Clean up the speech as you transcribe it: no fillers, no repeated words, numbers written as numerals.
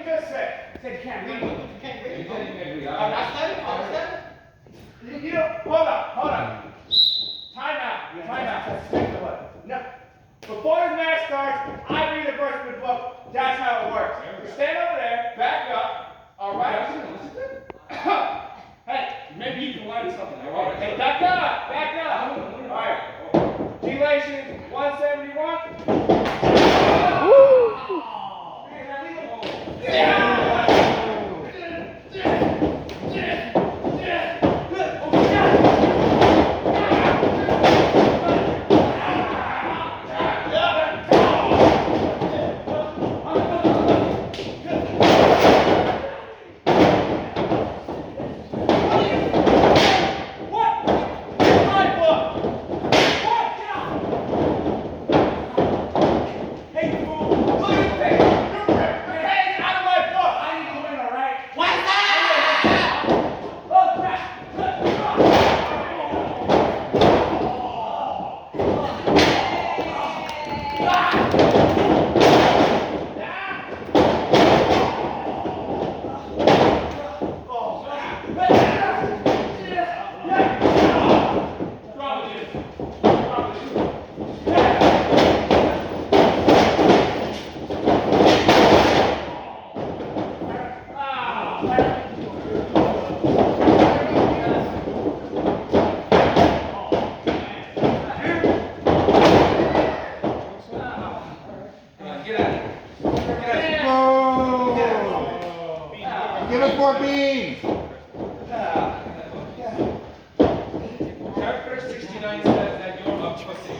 just said? You said you can't read. You can't read. I said it. You know, hold on. Time out. No. Before the match starts, I read the verse from the book. That's how it works. You stand over there, back up. All right. Hey, maybe you can learn something. All right. Hey, back up. All right. Dilation 171. Give us more beans! Chapter 69 says that you're a pussy.